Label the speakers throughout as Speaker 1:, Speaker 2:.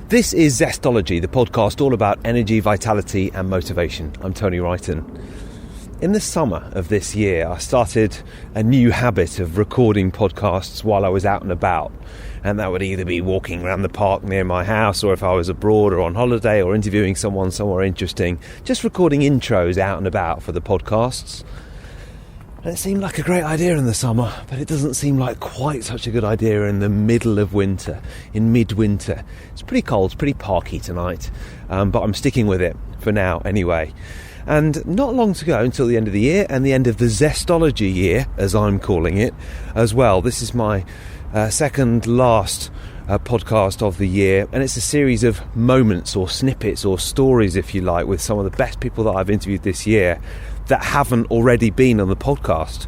Speaker 1: This is Zestology, the podcast all about energy, vitality and motivation. I'm Tony Wrighton. In the summer of this year, I started a new habit of recording podcasts while I was out and about. And that would either be walking around the park near my house, or if I was abroad or on holiday or interviewing someone somewhere interesting, just recording intros out and about for the podcasts. And it seemed like a great idea in the summer, but it doesn't seem like quite such a good idea in the middle of winter, in midwinter. It's pretty cold, it's pretty parky tonight, but I'm sticking with it for now anyway. And not long to go until the end of the year, and the end of the Zestology year, as I'm calling it, as well. This is my second last podcast of the year, and it's a series of moments or snippets or stories, if you like, with some of the best people that I've interviewed this year that haven't already been on the podcast.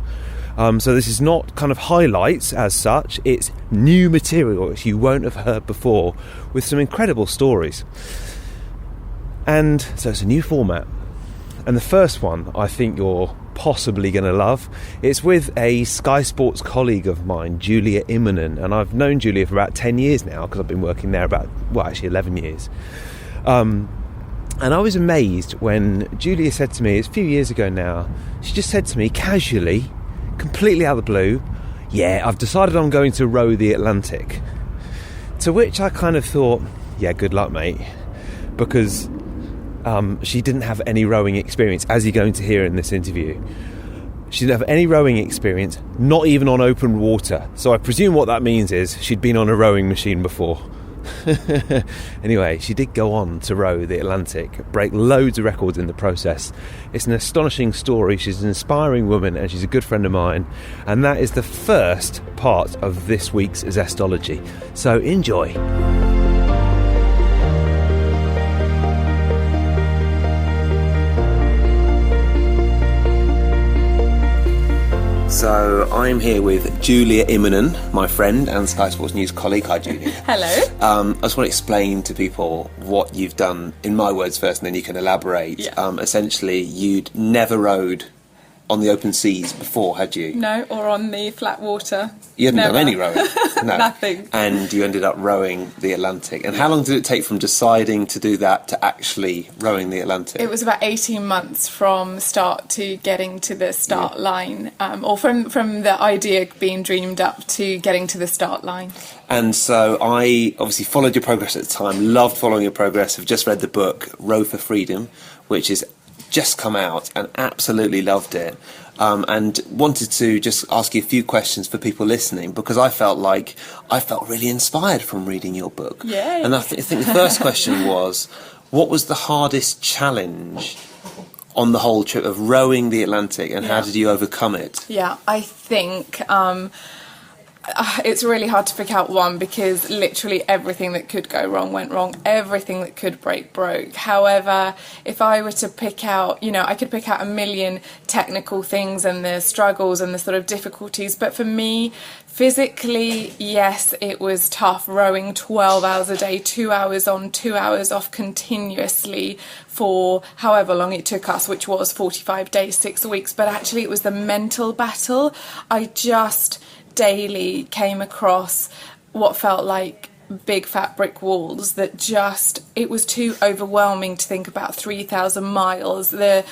Speaker 1: So this is not kind of highlights as such, it's new material which you won't have heard before, with some incredible stories. And so it's a new format. And the first one I think you're possibly going to love. It's with a Sky Sports colleague of mine, Julia Immonen, and I've known Julia for about 10 years now because I've been working there actually 11 years. And I was amazed when Julia said to me, it's a few years ago now, she just said to me casually, completely out of the blue, yeah, I've decided I'm going to row the Atlantic. To which I kind of thought, yeah, good luck, mate, because she didn't have any rowing experience, as you're going to hear in this interview. She didn't have any rowing experience, not even on open water. So I presume what that means is she'd been on a rowing machine before. Anyway, she did go on to row the Atlantic, break loads of records in the process. It's an astonishing story. She's an inspiring woman and she's a good friend of mine. And that is the first part of this week's Zestology. So enjoy. So I'm here with Julia Immonen, my friend and Sky Sports News colleague. Hi, Julia.
Speaker 2: Hello.
Speaker 1: I just want to explain to people what you've done in my words first, and then you can elaborate.
Speaker 2: Yeah.
Speaker 1: Essentially, you'd never rowed on the open seas before, had you?
Speaker 2: No, or on the flat water.
Speaker 1: You hadn't
Speaker 2: Never.
Speaker 1: done any rowing? No.
Speaker 2: Nothing.
Speaker 1: And you ended up rowing the Atlantic. And how long did it take from deciding to do that to actually rowing the Atlantic?
Speaker 2: It was about 18 months from start to getting to the start line, or from the idea being dreamed up to getting to the start line.
Speaker 1: And so I obviously followed your progress at the time, loved following your progress. Have just read the book, Row for Freedom, which is just come out, and absolutely loved it, and wanted to just ask you a few questions for people listening, because I felt really inspired from reading your book.
Speaker 2: Yay.
Speaker 1: And I think the first question was, what was the hardest challenge on the whole trip of rowing the Atlantic, and how did you overcome it?
Speaker 2: Yeah, I think it's really hard to pick out one, because literally everything that could go wrong went wrong. Everything that could break broke. However, if I were to pick out, I could pick out a million technical things and the struggles and the sort of difficulties. But for me, physically, yes, it was tough rowing 12 hours a day, 2 hours on, 2 hours off continuously for however long it took us, which was 45 days, 6 weeks. But actually it was the mental battle. I just daily came across what felt like big fat brick walls that it was too overwhelming to think about 3,000 miles. The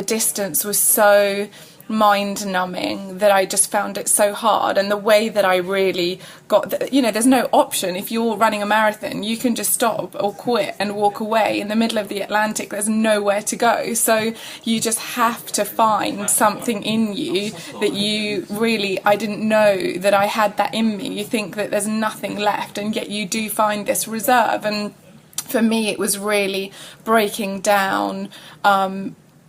Speaker 2: distance was so mind-numbing that I just found it so hard. And the way that I really got there's no option. If you're running a marathon, you can just stop or quit and walk away. In the middle of the Atlantic, there's nowhere to go, so you just have to find something in you that you really, I didn't know that I had that in me. You think that there's nothing left, and yet you do find this reserve. And for me, it was really breaking down.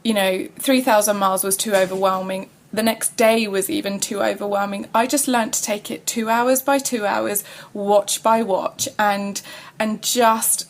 Speaker 2: 3,000 miles was too overwhelming. The next day was even too overwhelming. I just learnt to take it 2 hours by 2 hours, watch by watch, and just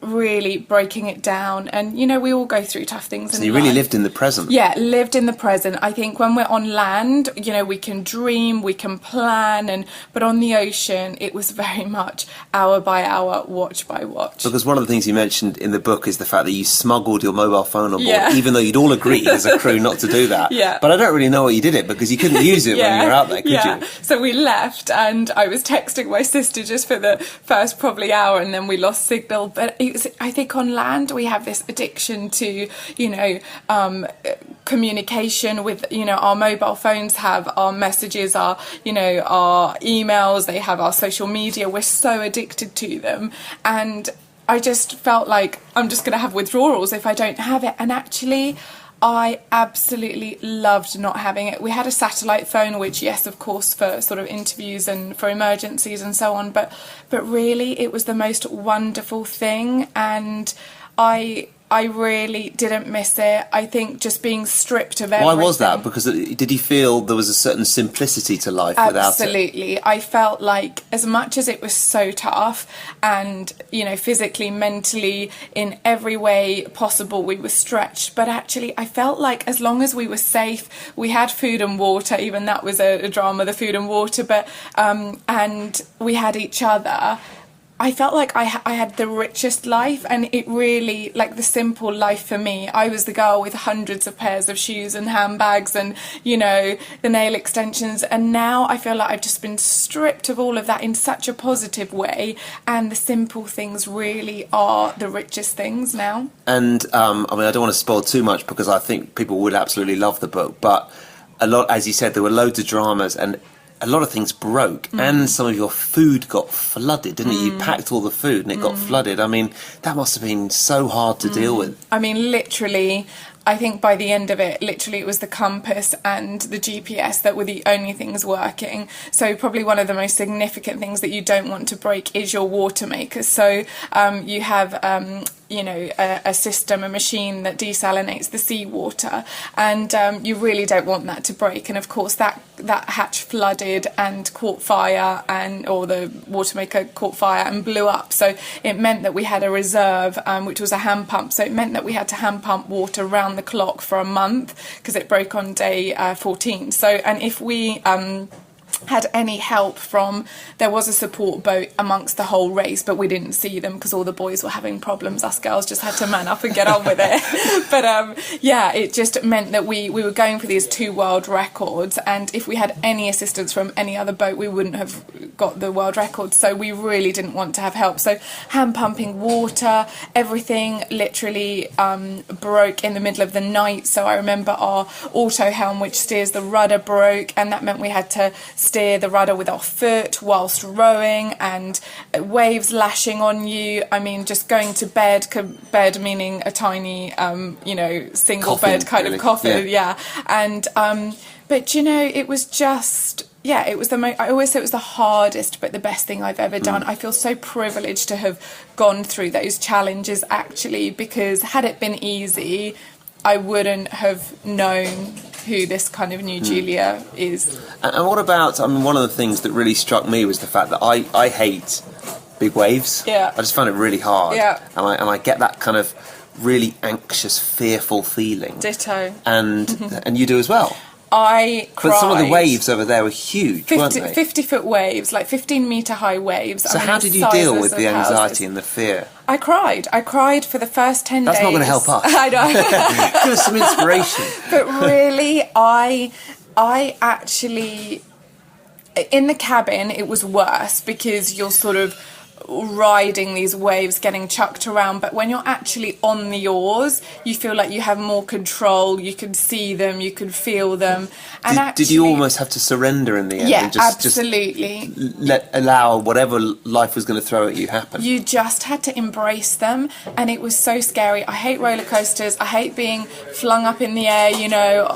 Speaker 2: really breaking it down. And, you know, we all go through tough things.
Speaker 3: So you really lived in the present.
Speaker 2: Yeah, lived in the present. I think when we're on land, you know, we can dream, we can plan, but on the ocean, it was very much hour by hour, watch by watch.
Speaker 3: Because one of the things you mentioned in the book is the fact that you smuggled your mobile phone on board, even though you'd all agreed as a crew not to do that.
Speaker 2: Yeah.
Speaker 3: But I don't really know what you did it, because you couldn't use it when you were out there, could you?
Speaker 2: So we left, and I was texting my sister just for the first probably hour, and then we lost signal. But I think on land we have this addiction to, you know, communication with, you know, our mobile phones have our messages, our, you know, our emails, they have our social media. We're so addicted to them, and I just felt like I'm just going to have withdrawals if I don't have it. And actually, I absolutely loved not having it. We had a satellite phone, which, yes, of course, for sort of interviews and for emergencies and so on, but really it was the most wonderful thing, and I really didn't miss it. I think just being stripped of everything.
Speaker 3: Why was that? Because did you feel there was a certain simplicity to life without it?
Speaker 2: Absolutely. I felt like as much as it was so tough and, you know, physically, mentally, in every way possible, we were stretched. But actually, I felt like as long as we were safe, we had food and water, even that was a drama, the food and water, but and we had each other. I felt like I had the richest life, and it really, like, the simple life for me. I was the girl with hundreds of pairs of shoes and handbags and, you know, the nail extensions, and now I feel like I've just been stripped of all of that in such a positive way, and the simple things really are the richest things now.
Speaker 3: And, I mean, I don't want to spoil too much, because I think people would absolutely love the book, but a lot, as you said, there were loads of dramas, and a lot of things broke, and some of your food got flooded, didn't it? You packed all the food and it got flooded. I mean, that must have been so hard to deal with.
Speaker 2: I mean, literally, I think by the end of it, literally it was the compass and the GPS that were the only things working. So probably one of the most significant things that you don't want to break is your water maker. So you have you know, a system, a machine that desalinates the seawater, and you really don't want that to break. And of course that hatch flooded and caught fire, or the water maker caught fire and blew up. So it meant that we had a reserve, which was a hand pump. So it meant that we had to hand pump water round the clock for a month, because it broke on day 14. So, and if we had any help from, there was a support boat amongst the whole race, but we didn't see them because all the boys were having problems. Us girls just had to man up and get on with it. But yeah, it just meant that we were going for these 2 world records, and if we had any assistance from any other boat, we wouldn't have got the world record. So we really didn't want to have help. So hand pumping water, everything literally broke in the middle of the night. So I remember our auto helm, which steers the rudder, broke, and that meant we had to steer the rudder with our foot whilst rowing, and waves lashing on you. I mean, just going to bed meaning a tiny, you know, single
Speaker 3: coffin,
Speaker 2: bed kind
Speaker 3: really.
Speaker 2: of coffin, yeah. And but you know, it was just, yeah, it was I always say it was the hardest but the best thing I've ever done. I feel so privileged to have gone through those challenges, actually, because had it been easy, I wouldn't have known who this kind of new Julia is.
Speaker 3: And what about, I mean, one of the things that really struck me was the fact that I hate big waves.
Speaker 2: Yeah.
Speaker 3: I just find it really hard.
Speaker 2: Yeah.
Speaker 3: And I get that kind of really anxious, fearful feeling.
Speaker 2: Ditto.
Speaker 3: And you do as well.
Speaker 2: I cried.
Speaker 3: But some of the waves over there were huge, weren't they?
Speaker 2: 50-foot waves, like 15-metre high waves.
Speaker 3: So how did you deal with the anxiety and the fear?
Speaker 2: I cried for the first 10 days.
Speaker 3: That's not going to help us.
Speaker 2: I know.
Speaker 3: Give us some inspiration.
Speaker 2: But really, I actually, in the cabin, it was worse, because you're sort of riding these waves, getting chucked around, but when you're actually on the oars, you feel like you have more control. You can see them, you can feel them. And
Speaker 3: did you almost have to surrender in the end?
Speaker 2: Yeah,
Speaker 3: and just
Speaker 2: absolutely.
Speaker 3: Allow whatever life was going to throw at you happen?
Speaker 2: You just had to embrace them, and it was so scary. I hate roller coasters. I hate being flung up in the air, you know,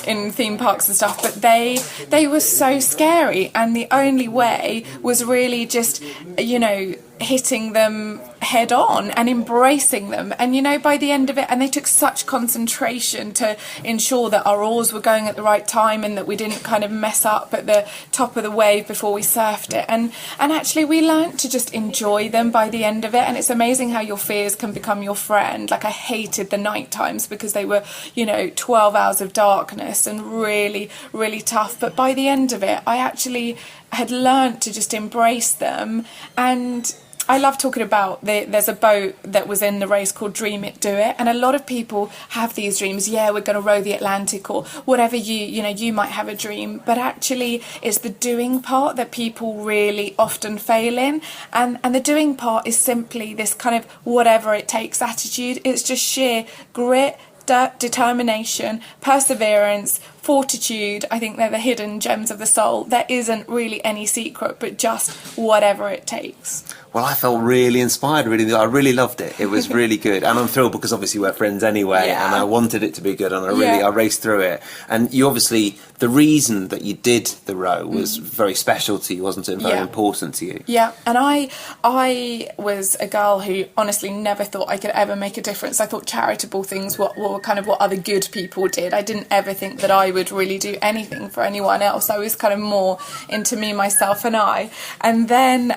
Speaker 2: in theme parks and stuff, but they were so scary, and the only way was really just, you know, hitting them head on and embracing them. And, you know, by the end of it, and they took such concentration to ensure that our oars were going at the right time and that we didn't kind of mess up at the top of the wave before we surfed it. And actually we learned to just enjoy them by the end of it. And it's amazing how your fears can become your friend. Like, I hated the night times because they were, you know, 12 hours of darkness and really, really tough. But by the end of it, I actually had learned to just embrace them. And I love talking about there's a boat that was in the race called Dream It, Do It, and a lot of people have these dreams. Yeah, we're going to row the Atlantic, or whatever you might have a dream, but actually it's the doing part that people really often fail in, and the doing part is simply this kind of whatever it takes attitude. It's just sheer grit, determination, perseverance, fortitude. I think they're the hidden gems of the soul. There isn't really any secret, but just whatever it takes.
Speaker 3: Well, I felt really inspired. I really loved it. It was really good, and I'm thrilled because obviously we're friends anyway, and I wanted it to be good, and I raced through it. And you obviously, the reason that you did the row was very special to you, wasn't it? And very important to you.
Speaker 2: Yeah, and I was a girl who honestly never thought I could ever make a difference. I thought charitable things were kind of what other good people did. I didn't ever think that I would really do anything for anyone else. I was kind of more into me, myself, and I. And then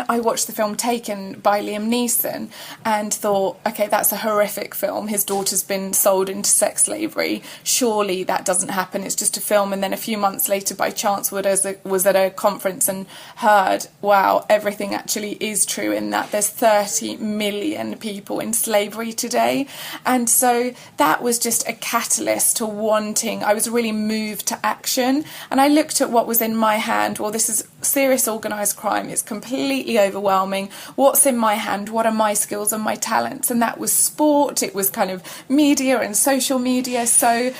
Speaker 2: I watched the film Taken by Liam Neeson and thought, okay, that's a horrific film. His daughter's been sold into sex slavery. Surely that doesn't happen. It's just a film. And then a few months later, by chance, was at a conference and heard, wow, everything actually is true in that. There's 30 million people in slavery today. And so that was just a catalyst to wanting. I was really moved to action. And I looked at what was in my hand. Well, this is serious organised crime. It's completely overwhelming. What's in my hand? What are my skills and my talents? And that was sport. It was kind of media and social media. So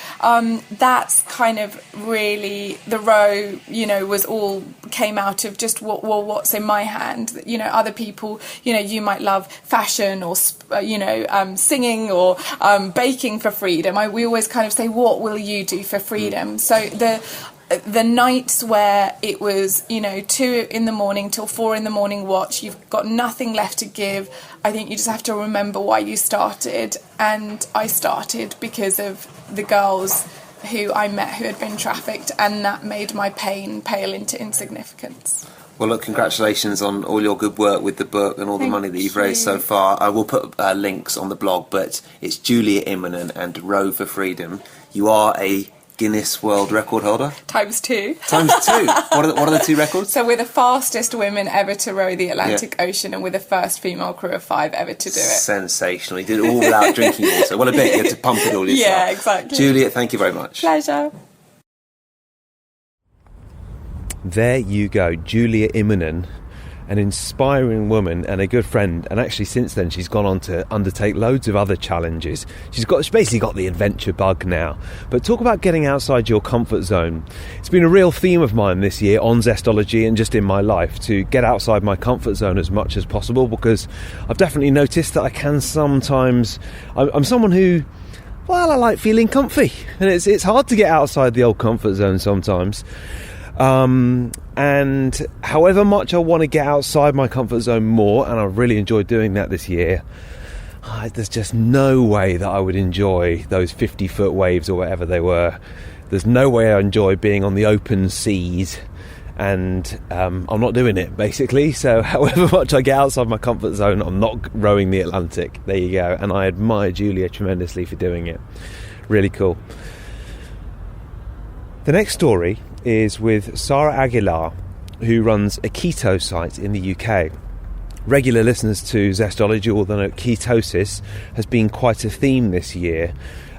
Speaker 2: that's kind of really the row, you know, was all came out of just what's in my hand. You know, other people, you know, you might love fashion or, singing or baking for freedom. We always kind of say, what will you do for freedom? So the nights where it was, 2 in the morning till 4 in the morning watch, you've got nothing left to give. I think you just have to remember why you started. And I started because of the girls who I met who had been trafficked, and that made my pain pale into insignificance.
Speaker 3: Well, look, congratulations on all your good work with the book and all the money that you've raised so far. I will put links on the blog, but it's Julia Immonen and Row for Freedom. You are a Guinness World Record holder?
Speaker 2: Times 2.
Speaker 3: Times 2? What are the 2 records?
Speaker 2: So we're the fastest women ever to row the Atlantic Ocean, and we're the first female crew of 5 ever to do it.
Speaker 3: Sensational. You did it all without drinking water. Well, I bet you had to pump it all yourself.
Speaker 2: Yeah, exactly.
Speaker 3: Julia, thank you very much.
Speaker 2: Pleasure.
Speaker 1: There you go, Julia Immonen, an inspiring woman and a good friend, and actually since then she's gone on to undertake loads of other challenges. She's basically got the adventure bug now. But talk about getting outside your comfort zone. It's been a real theme of mine this year on Zestology and just in my life to get outside my comfort zone as much as possible, because I've definitely noticed that I can sometimes... I'm someone who... Well, I like feeling comfy, and it's hard to get outside the old comfort zone sometimes. And however much I want to get outside my comfort zone more, and I've really enjoyed doing that this year, there's just no way that I would enjoy those 50-foot waves or whatever they were. There's no way I enjoy being on the open seas, and I'm not doing it, basically. So however much I get outside my comfort zone, I'm not rowing the Atlantic. There you go. And I admire Julia tremendously for doing it. Really cool. The next story is with Sarah Aguilar, who runs a keto site in the UK. Regular listeners to Zestology will know ketosis has been quite a theme this year,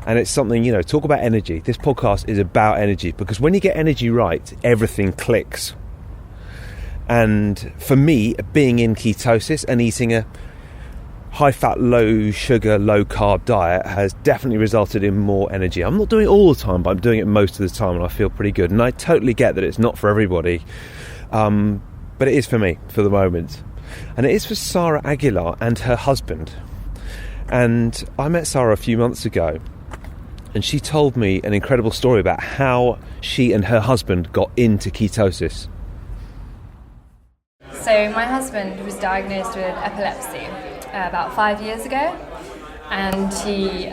Speaker 1: and it's something, talk about energy. This podcast is about energy, because when you get energy right, everything clicks. And for me, being in ketosis and eating a high-fat, low-sugar, low-carb diet has definitely resulted in more energy. I'm not doing it all the time, but I'm doing it most of the time, and I feel pretty good. And I totally get that it's not for everybody, but it is for me, for the moment. And it is for Sarah Aguilar and her husband. And I met Sarah a few months ago, and she told me an incredible story about how she and her husband got into ketosis.
Speaker 4: So my husband was diagnosed with epilepsy about 5 years ago, and he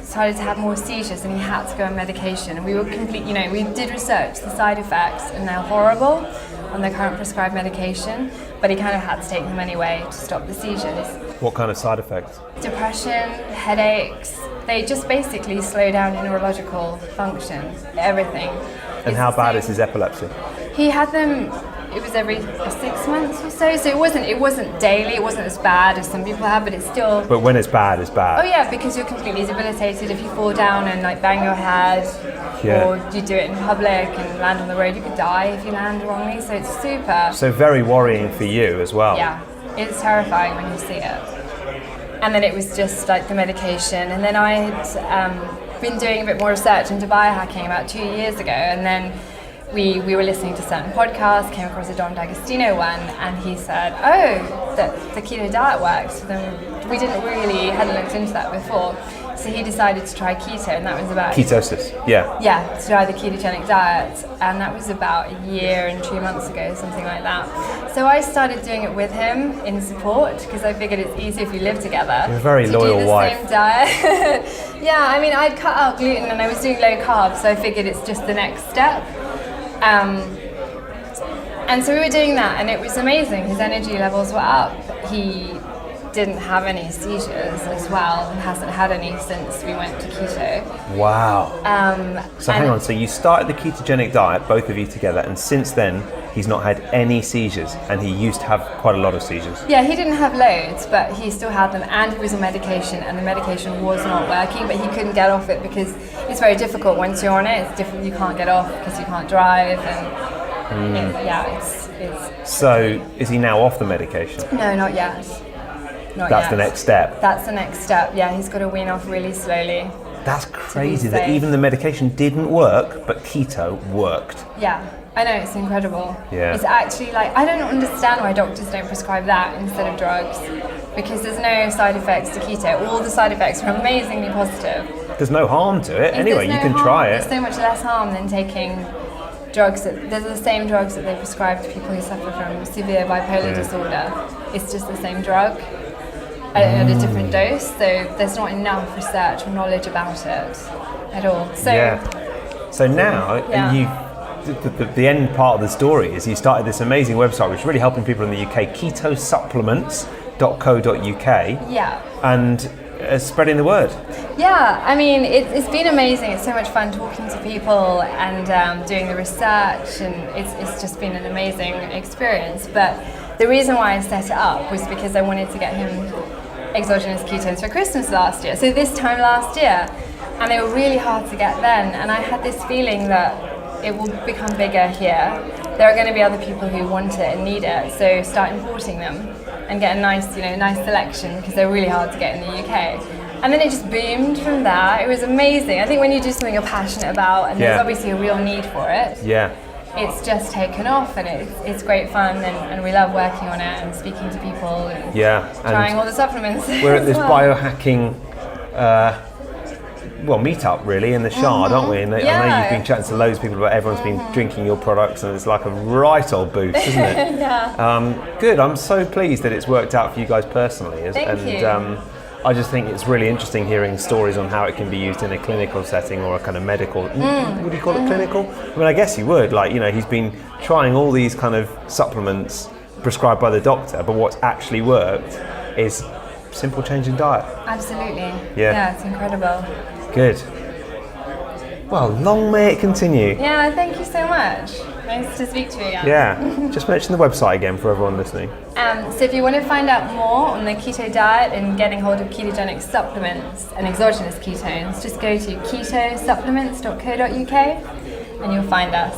Speaker 4: started to have more seizures and he had to go on medication. And we were we did research the side effects and they're horrible on the current prescribed medication, but he kind of had to take them anyway to stop the seizures.
Speaker 1: What kind of side effects?
Speaker 4: Depression, headaches, they just basically slow down your neurological function, everything.
Speaker 1: And how bad is his epilepsy?
Speaker 4: He had them, it was every 6 months or so, so it wasn't daily, it wasn't as bad as some people have, but it's still...
Speaker 1: But when it's bad, it's bad.
Speaker 4: Oh yeah, because you're completely debilitated. If you fall down and like bang your head, or you do it in public and land on the road, you could die if you land wrongly, so it's super...
Speaker 1: So very worrying for you as well.
Speaker 4: Yeah, it's terrifying when you see it. And then it was just like the medication, and then I had been doing a bit more research into biohacking about 2 years ago, and then we were listening to certain podcasts, came across a Dom D'Agostino one, and he said, oh, that the keto diet works. Then we hadn't looked into that before. So he decided to try keto, and that was about...
Speaker 1: Ketosis, yeah.
Speaker 4: Yeah, to try the ketogenic diet, and that was about a year and 2 months ago, something like that. So I started doing it with him in support, because I figured it's easy if you live together.
Speaker 1: You're a very loyal wife.
Speaker 4: Same diet. Yeah, I mean, I'd cut out gluten and I was doing low carb, so I figured it's just the next step. And so we were doing that, and it was amazing. His energy levels were up. He didn't have any seizures as well, and hasn't had any since we went to keto.
Speaker 1: Wow. So hang on, so you started the ketogenic diet, both of you together, and since then he's not had any seizures, and he used to have quite a lot of seizures.
Speaker 4: Yeah, he didn't have loads, but he still had them, and he was on medication, and the medication was not working, but he couldn't get off it because it's very difficult once you're on it. It's difficult, you can't get off because you can't drive, and it's...
Speaker 1: So is he now off the medication?
Speaker 4: No, not yet.
Speaker 1: That's the next step.
Speaker 4: That's the next step, yeah. He's got to wean off really slowly.
Speaker 1: That's crazy that even the medication didn't work, but keto worked.
Speaker 4: Yeah, I know, it's incredible.
Speaker 1: Yeah.
Speaker 4: It's actually like, I don't understand why doctors don't prescribe that instead of drugs, because there's no side effects to keto. All the side effects are amazingly positive.
Speaker 1: There's no harm to it. Anyway, you can try it.
Speaker 4: There's so much less harm than taking drugs. They're the same drugs that they prescribe to people who suffer from severe bipolar disorder. It's just the same drug at a different dose, so there's not enough research or knowledge about it at all.
Speaker 1: So now, and the end part of the story is you started this amazing website which is really helping people in the UK, ketosupplements.co.uk.
Speaker 4: Yeah.
Speaker 1: And spreading the word.
Speaker 4: Yeah, I mean, it's been amazing. It's so much fun talking to people and doing the research, and it's just been an amazing experience. But the reason why I set it up was because I wanted to get him exogenous ketones for Christmas last year. So this time last year, and they were really hard to get then. And I had this feeling that it will become bigger here. There are going to be other people who want it and need it. So start importing them and get a nice selection, because they're really hard to get in the UK. And then it just boomed from there. It was amazing. I think when you do something you're passionate about, and there's obviously a real need for it. Yeah. It's just taken off, and it's great fun, and we love working on it and speaking to people and trying all the supplements.
Speaker 1: We're at this biohacking meetup really in the Shard, aren't we? And I know you've been chatting to loads of people about everyone's been drinking your products, and it's like a right old boost, isn't it? Good. I'm so pleased that it's worked out for you guys personally.
Speaker 4: Thank you.
Speaker 1: I just think it's really interesting hearing stories on how it can be used in a clinical setting or a kind of medical. Would you call it clinical? I mean, I guess you would. Like, he's been trying all these kind of supplements prescribed by the doctor, but what's actually worked is simple change in diet.
Speaker 4: Absolutely. Yeah, it's incredible.
Speaker 1: Good. Well, long may it continue.
Speaker 4: Yeah, thank you so much. Nice to speak to you again.
Speaker 1: Yeah. Just mention the website again for everyone listening.
Speaker 4: So if you want to find out more on the keto diet and getting hold of ketogenic supplements and exogenous ketones, just go to ketosupplements.co.uk and you'll find us.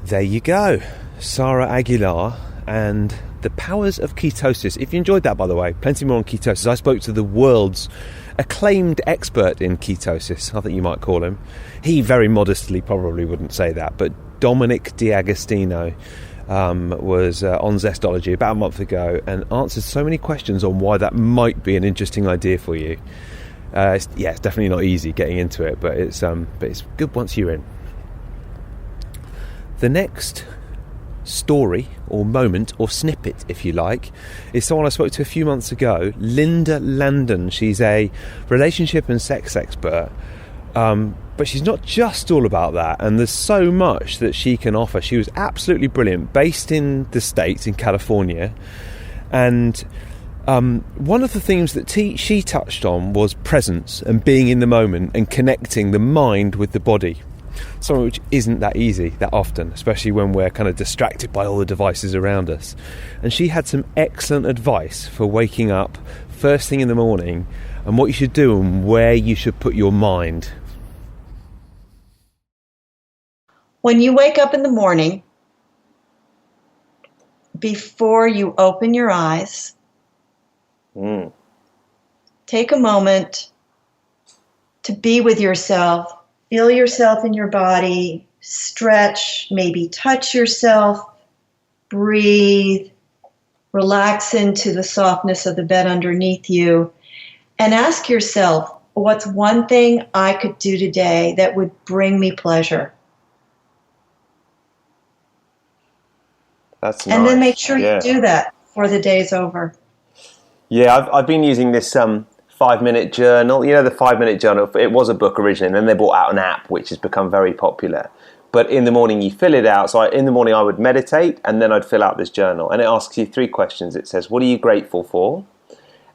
Speaker 1: There you go. Sarah Aguilar and the powers of ketosis. If you enjoyed that, by the way, plenty more on ketosis. I spoke to the world's acclaimed expert in ketosis, I think you might call him. He very modestly probably wouldn't say that, but Dominic D'Agostino was on Zestology about a month ago and answered so many questions on why that might be an interesting idea for you. It's definitely not easy getting into it, but it's good once you're in. The next story or moment or snippet, if you like, is someone I spoke to a few months ago, Linda Landon. She's a relationship and sex expert, but she's not just all about that, and there's so much that she can offer. She was absolutely brilliant, based in the States, in California, and one of the things that she touched on was presence and being in the moment and connecting the mind with the body. Something which isn't that easy that often, especially when we're kind of distracted by all the devices around us. And she had some excellent advice for waking up first thing in the morning and what you should do and where you should put your mind.
Speaker 5: When you wake up in the morning, before you open your eyes, take a moment to be with yourself. Feel yourself in your body, stretch, maybe touch yourself, breathe, relax into the softness of the bed underneath you, and ask yourself, what's one thing I could do today that would bring me pleasure?
Speaker 1: That's nice.
Speaker 5: And then make sure you do that before the day's over.
Speaker 1: Yeah, I've been using this 5-minute journal. You know, the 5-minute journal, it was a book originally, and then they brought out an app which has become very popular. But in the morning you fill it out. So in the morning I would meditate, and then I'd fill out this journal. And it asks you 3 questions. It says, what are you grateful for?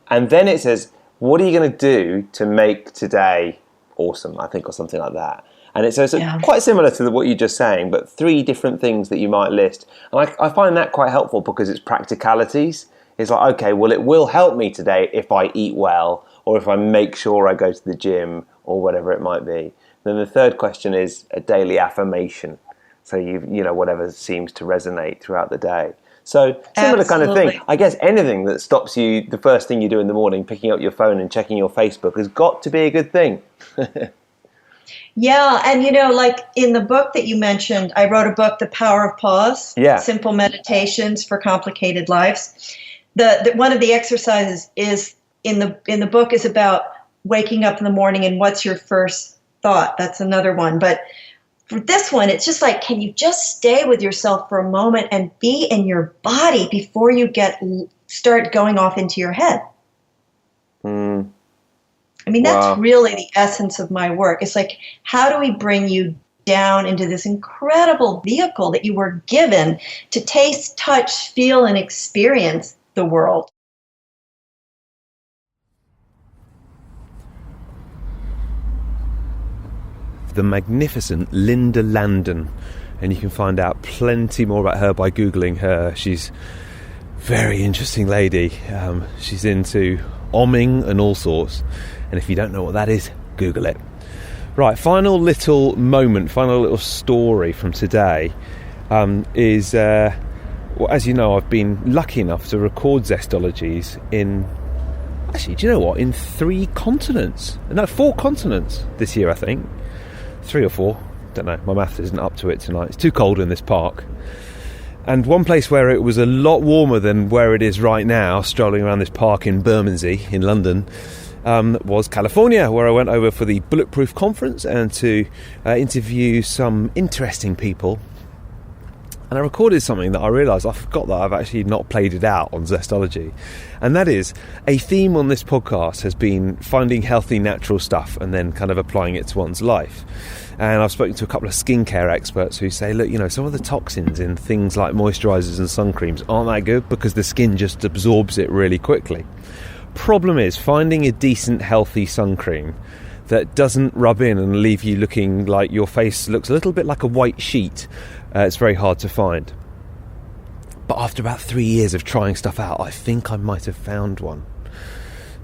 Speaker 1: And then it says, what are you going to do to make today awesome, I think, or something like that. And it's quite similar to what you're just saying, but 3 different things that you might list. And I find that quite helpful because it's practicalities. It's like, okay, well, it will help me today if I eat well, or if I make sure I go to the gym, or whatever it might be. Then the 3rd question is a daily affirmation. So whatever seems to resonate throughout the day. So similar kind of thing. I guess anything that stops you, the first thing you do in the morning, picking up your phone and checking your Facebook, has got to be a good thing.
Speaker 5: Yeah, and like in the book that you mentioned, I wrote a book, The Power of Pause, Simple Meditations for Complicated Lives. The one of the exercises is in the book is about waking up in the morning and what's your first thought. That's another one. But for this one, it's just like, can you just stay with yourself for a moment and be in your body before you start going off into your head? I mean, that's really the essence of my work. It's like, how do we bring you down into this incredible vehicle that you were given to taste, touch, feel, and experience the world?
Speaker 1: The magnificent Linda Landon, and you can find out plenty more about her by Googling her. She's a very interesting lady. She's into omming and all sorts, and if you don't know what that is, Google it. Right, final little story from today is as you know, I've been lucky enough to record Zestologies in, actually, do you know what, in 4 continents this year, I think. 3 or 4, don't know, my math isn't up to it tonight. It's too cold in this park. And one place where it was a lot warmer than where it is right now, strolling around this park in Bermondsey in London, was California, where I went over for the Bulletproof Conference and to interview some interesting people. And I recorded something that I realised I forgot that I've actually not played it out on Zestology. And that is, a theme on this podcast has been finding healthy, natural stuff and then kind of applying it to one's life. And I've spoken to a couple of skincare experts who say, look, some of the toxins in things like moisturisers and sun creams aren't that good because the skin just absorbs it really quickly. Problem is finding a decent, healthy sun cream that doesn't rub in and leave you looking like your face looks a little bit like a white sheet. It's very hard to find. But after about 3 years of trying stuff out, I think I might have found one.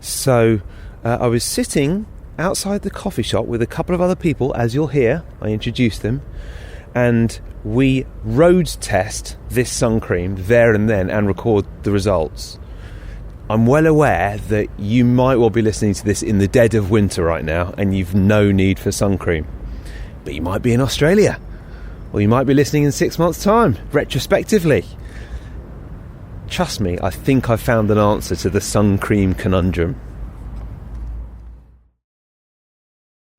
Speaker 1: So I was sitting outside the coffee shop with a couple of other people, as you'll hear. I introduced them, and we road test this sun cream there and then and record the results. I'm well aware that you might well be listening to this in the dead of winter right now and you've no need for sun cream. But you might be in Australia, or you might be listening in 6 months' time, retrospectively. Trust me, I think I've found an answer to the sun cream conundrum.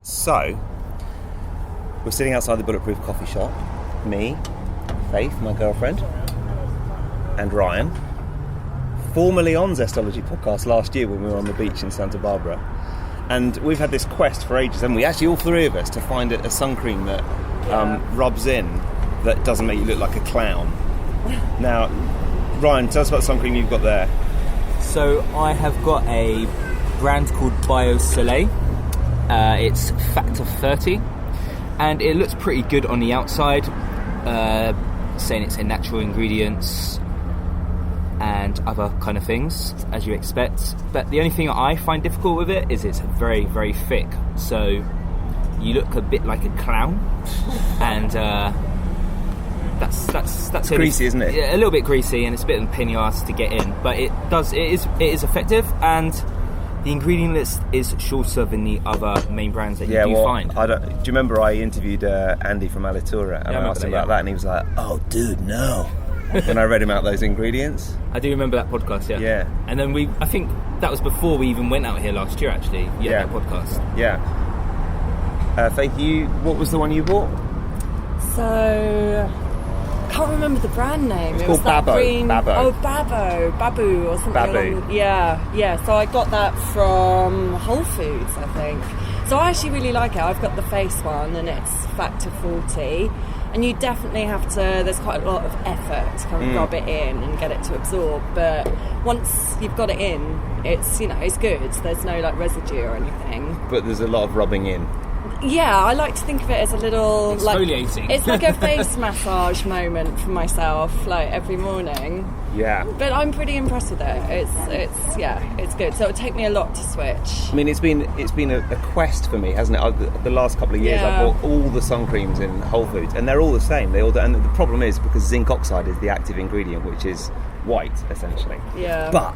Speaker 1: So, we're sitting outside the Bulletproof coffee shop, me Faith, my girlfriend, and Ryan, formerly on Zestology podcast last year when we were on the beach in Santa Barbara. And we've had this quest for ages, haven't we? Actually, all three of us, to find a sun cream that rubs in, that doesn't make you look like a clown. Now, Ryan, tell us about the sun cream you've got there.
Speaker 6: So I have got a brand called Bio Soleil. It's factor 30, and it looks pretty good on the outside, saying it's a natural ingredients and other kind of things, as you expect. But the only thing I find difficult with it is it's very, very thick. So you look a bit like a clown, and that's
Speaker 1: greasy, isn't it?
Speaker 6: Yeah, a little bit greasy, and it's a bit of a pain in the arse to get in. But it is effective, and the ingredient list is shorter than the other main brands that you find.
Speaker 1: Do you remember I interviewed Andy from Alitura, and I asked him about that, and he was like, "Oh, dude, no." When I read him out those ingredients.
Speaker 6: I do remember that podcast, yeah.
Speaker 1: Yeah.
Speaker 6: And then I think that was before we even went out here last year, actually. Yeah. That podcast.
Speaker 1: Yeah. Faith, what was the one you bought?
Speaker 7: So, I can't remember the brand name.
Speaker 1: It's
Speaker 7: it
Speaker 1: called
Speaker 7: was that
Speaker 1: Babbo.
Speaker 7: green.
Speaker 1: Babbo.
Speaker 7: Oh, Babu or something.
Speaker 1: Babu.
Speaker 7: Yeah. So I got that from Whole Foods, I think. So I actually really like it. I've got the face one, and it's factor 40. And you definitely have to, there's quite a lot of effort to kind of rub it in and get it to absorb. But once you've got it in, it's, it's good. There's no residue or anything.
Speaker 1: But there's a lot of rubbing in.
Speaker 7: Yeah, I like to think of it as a little
Speaker 6: exfoliating.
Speaker 7: It's like a face massage moment for myself, every morning.
Speaker 1: Yeah.
Speaker 7: But I'm pretty impressed with it. It's good. So it'll take me a lot to switch.
Speaker 1: I mean, it's been a quest for me, hasn't it? The last couple of years, I bought all the sun creams in Whole Foods, and they're all the same. And the problem is because zinc oxide is the active ingredient, which is white essentially.
Speaker 7: Yeah.
Speaker 1: But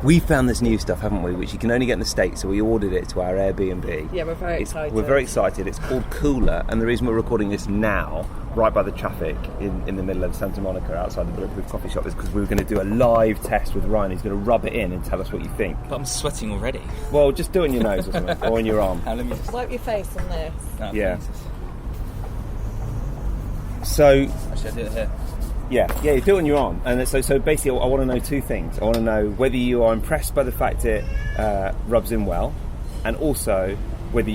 Speaker 1: we found this new stuff, haven't we, which you can only get in the States, so we ordered it to our Airbnb.
Speaker 7: Yeah, we're very excited.
Speaker 1: We're very excited. It's called Cooler, and the reason we're recording this now, right by the traffic in the middle of Santa Monica outside the Bulletproof coffee shop, is because we were going to do a live test with Ryan. He's going to rub it in and tell us what you think.
Speaker 6: But I'm sweating already.
Speaker 1: Well, just do it on your nose or something, or on your arm.
Speaker 6: Let me just...
Speaker 7: Wipe your face on this.
Speaker 6: No,
Speaker 1: Yeah.
Speaker 6: Jesus.
Speaker 1: So...
Speaker 6: Actually, I do it here.
Speaker 1: Yeah, you do it on your arm. And so basically I want to know two things. I want to know whether you are impressed by the fact it rubs in well, and also whether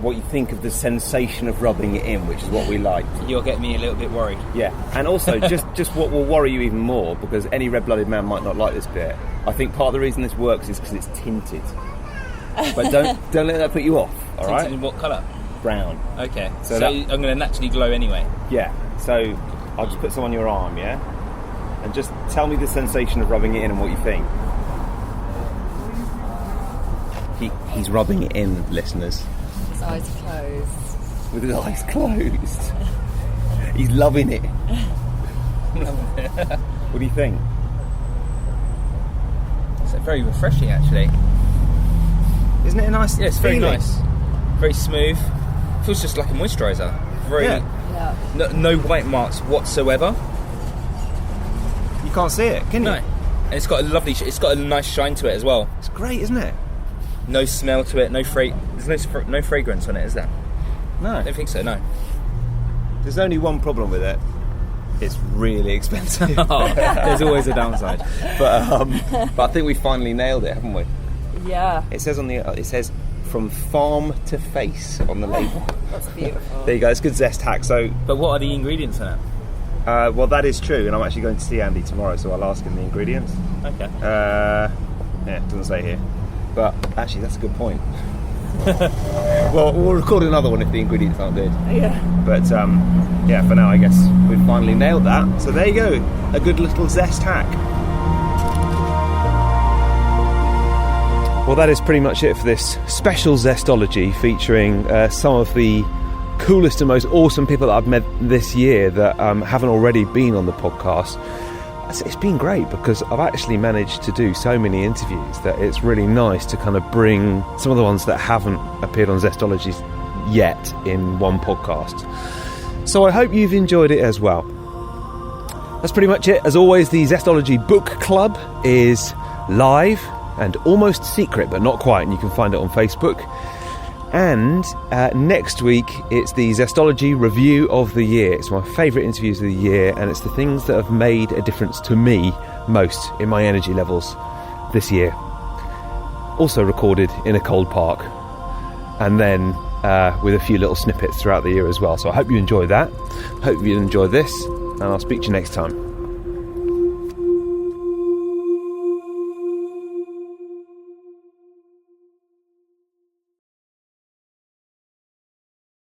Speaker 1: what you think of the sensation of rubbing it in, which is what we like.
Speaker 6: You're getting me a little bit worried.
Speaker 1: Yeah, and also just what will worry you even more, because any red-blooded man might not like this bit. I think part of the reason this works is because it's tinted. But don't let that put you off, all right?
Speaker 6: Tinted in what colour?
Speaker 1: Brown.
Speaker 6: Okay, so I'm going to naturally glow anyway.
Speaker 1: Yeah, so I'll just put some on your arm, yeah? And just tell me the sensation of rubbing it in and what you think. He's rubbing it in, listeners.
Speaker 7: His eyes are closed.
Speaker 1: With his eyes closed. He's loving it. What do you think?
Speaker 6: It's very refreshing, actually.
Speaker 1: Isn't it a nice
Speaker 6: Yeah, it's very
Speaker 1: feeling?
Speaker 6: nice. Very smooth. Feels just like a moisturiser. Very...
Speaker 7: Yeah.
Speaker 6: No white marks whatsoever.
Speaker 1: You can't see it, can you?
Speaker 6: No. And it's got a it's got a nice shine to it as well.
Speaker 1: It's great, isn't it?
Speaker 6: No smell to it, there's no fragrance on it, is there?
Speaker 1: No.
Speaker 6: I don't think so, no.
Speaker 1: There's only one problem with it. It's really expensive.
Speaker 6: There's always a downside.
Speaker 1: But I think we finally nailed it, haven't we?
Speaker 7: Yeah.
Speaker 1: It says from farm to face on the label.
Speaker 7: That's beautiful.
Speaker 1: There you go. It's a good zest hack. So,
Speaker 6: But what are the ingredients in it?
Speaker 1: well, that is true, and I'm actually going to see Andy tomorrow, so I'll ask him the ingredients.
Speaker 6: Okay.
Speaker 1: Yeah, it doesn't say here. But actually, that's a good point. Well, we'll record another one if the ingredients aren't good.
Speaker 7: Yeah.
Speaker 1: But yeah, for now, I guess we've finally nailed that. So there you go, a good little zest hack. Well, that is pretty much it for this special Zestology, featuring some of the coolest and most awesome people that I've met this year that haven't already been on the podcast. It's been great because I've actually managed to do so many interviews that it's really nice to kind of bring some of the ones that haven't appeared on Zestology yet in one podcast. So I hope you've enjoyed it as well. That's pretty much it. As always, the Zestology Book Club is live and almost secret, but not quite, and you can find it on Facebook. And next week, it's the Zestology Review of the Year. It's my favourite interviews of the year, and it's the things that have made a difference to me most in my energy levels this year. Also recorded in a cold park, and then with a few little snippets throughout the year as well. So I hope you enjoy that. Hope you enjoy this, and I'll speak to you next time.